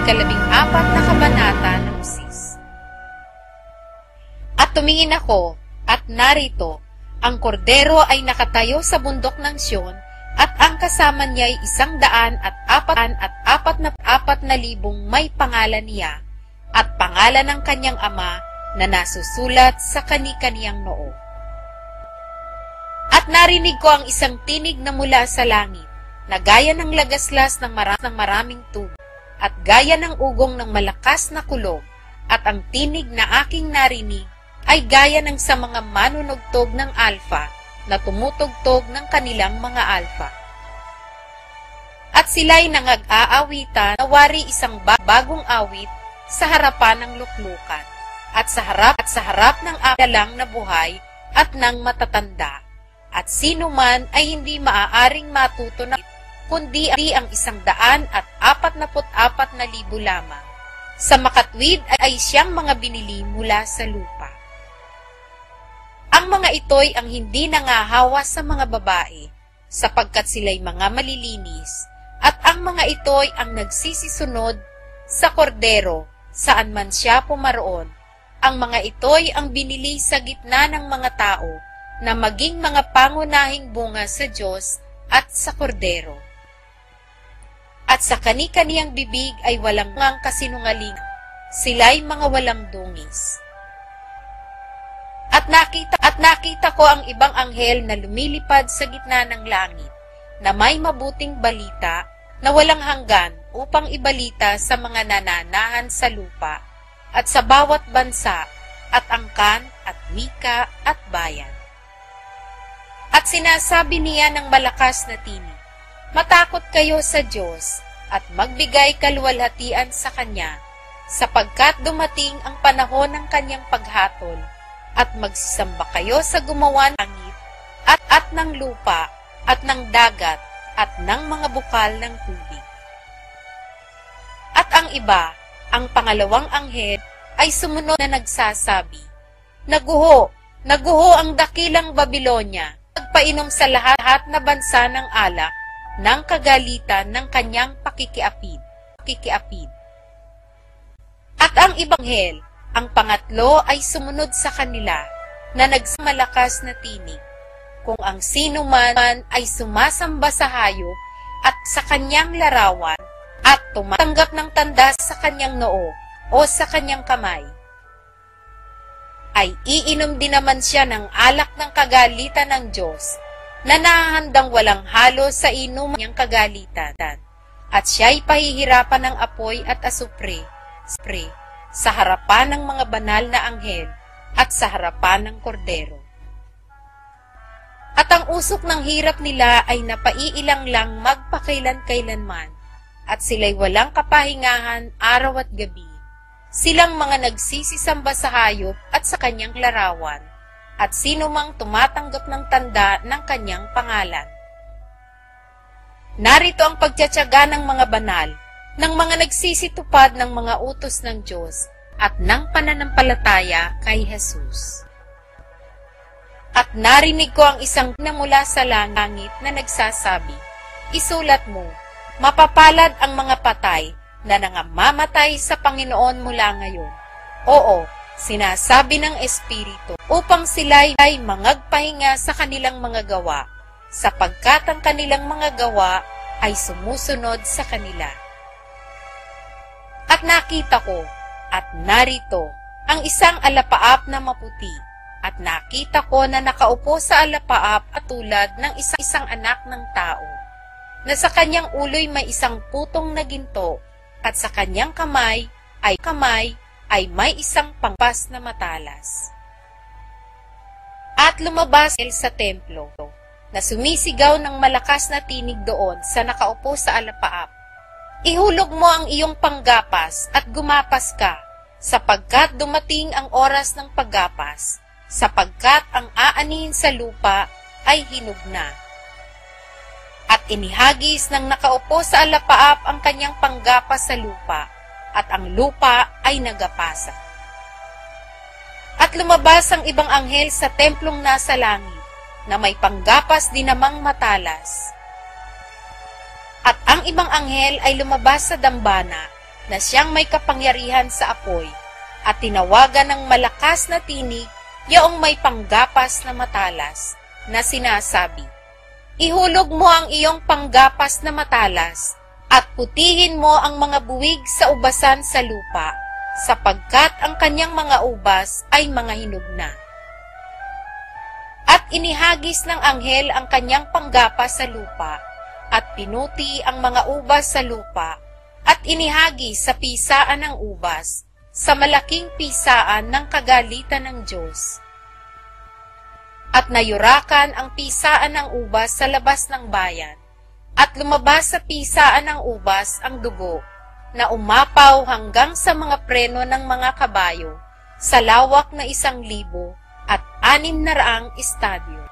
ikalabing-apat na kabanata ng Usis. At tumingin ako, at narito, ang kordero ay nakatayo sa bundok ng Siyon, at ang kasama niya ay 144,000 may pangalan niya, at pangalan ng kanyang ama na nasusulat sa kani-kaniyang noo. At narinig ko ang isang tinig na mula sa langit, na gaya ng lagaslas ng maraming tubo, at gaya ng ugong ng malakas na kulog, at ang tinig na aking narinig ay gaya ng sa mga manunugtog ng alfa na tumutugtog ng kanilang mga alfa. At sila'y nangag-aawitan na wari isang bagong awit sa harapan ng luklukan, at sa harap ng dalang na buhay at ng matatanda, at sino man ay hindi maaaring matuto na kundi ang 144,000 lamang. Sa makatwid ay siyang mga binili mula sa lupa. Ang mga ito'y ang hindi nangahawa sa mga babae, sapagkat sila'y mga malilinis, at ang mga ito'y ang nagsisisunod sa kordero, saan man siya pumaroon. Ang mga ito'y ang binili sa gitna ng mga tao, na maging mga pangunahing bunga sa Diyos at sa kordero. At sa kani-kaniyang bibig ay walang ngang kasinungaling, sila'y mga walang dungis. At nakita ko ang ibang anghel na lumilipad sa gitna ng langit, na may mabuting balita na walang hanggan upang ibalita sa mga nananahan sa lupa at sa bawat bansa at angkan at wika at bayan. At sinasabi niya ng malakas na tinig, matakot kayo sa Diyos at magbigay kaluwalhatian sa Kanya, sapagkat dumating ang panahon ng Kanyang paghatol, at magsisamba kayo sa gumawa ng langit at ng lupa at ng dagat at ng mga bukal ng tubig. At ang iba, ang pangalawang anghel, ay sumunod na nagsasabi, Naguho ang dakilang Babilonya, nagpainom sa lahat na bansa ng alak, ng kagalitan ng kanyang pakikiapid. At ang ibang anghel, ang pangatlo ay sumunod sa kanila, na nagsamalakas na tinig, kung ang sino man ay sumasamba sa hayop at sa kanyang larawan, at tumatanggap ng tanda sa kanyang noo o sa kanyang kamay, ay iinom din naman siya ng alak ng kagalitan ng Diyos, na nahahandang walang halo sa inuman niyang kagalitan, at siya'y pahihirapan ng apoy at asupre, sa harapan ng mga banal na anghel at sa harapan ng kordero. At ang usok ng hirap nila ay napaiilang lang magpakailan-kailanman, at sila'y walang kapahingahan araw at gabi. Silang mga nagsisisamba sa hayop at sa kanyang larawan, at sino mang tumatanggap ng tanda ng kanyang pangalan. Narito ang pagtiyatyaga ng mga banal, ng mga nagsisitupad ng mga utos ng Diyos, at ng pananampalataya kay Jesus. At narinig ko ang isang na mula sa langit na nagsasabi, Isulat mo, mapapalad ang mga patay na nangamamatay sa Panginoon mula ngayon. Oo, sinasabi ng Espiritu, upang sila'y mangagpahinga sa kanilang mga gawa, sapagkat ang kanilang mga gawa ay sumusunod sa kanila. At nakita ko, at narito, ang isang alapaap na maputi, at nakita ko na nakaupo sa alapaap at tulad ng isang anak ng tao, na sa kanyang ulo'y may isang putong na ginto, at sa kanyang kamay ay may isang pangpas na matalas. At lumabas sa templo, na sumisigaw ng malakas na tinig doon sa nakaupo sa alapaap, Ihulog mo ang iyong panggapas at gumapas ka, sapagkat dumating ang oras ng paggapas, sapagkat ang aanihin sa lupa ay hinog na. At inihagis ng nakaupo sa alapaap ang kanyang panggapas sa lupa, at ang lupa ay nagapasa. At lumabas ang ibang anghel sa templong nasa langit, na may panggapas din namang matalas. At ang ibang anghel ay lumabas sa dambana, na siyang may kapangyarihan sa apoy, at tinawagan ng malakas na tinig yaong may panggapas na matalas, na sinasabi, "Ihulog mo ang iyong panggapas na matalas, at putihin mo ang mga buwig sa ubasan sa lupa, sapagkat ang kanyang mga ubas ay mga hinog na." At inihagis ng anghel ang kanyang panggapas sa lupa, at pinuti ang mga ubas sa lupa, at inihagis sa pisaan ng ubas, sa malaking pisaan ng kagalitan ng Diyos. At nayurakan ang pisaan ng ubas sa labas ng bayan, at lumabas sa pisaan ng ubas ang dugo, na umapaw hanggang sa mga preno ng mga kabayo, sa lawak na 1,000 at 600 estadyo.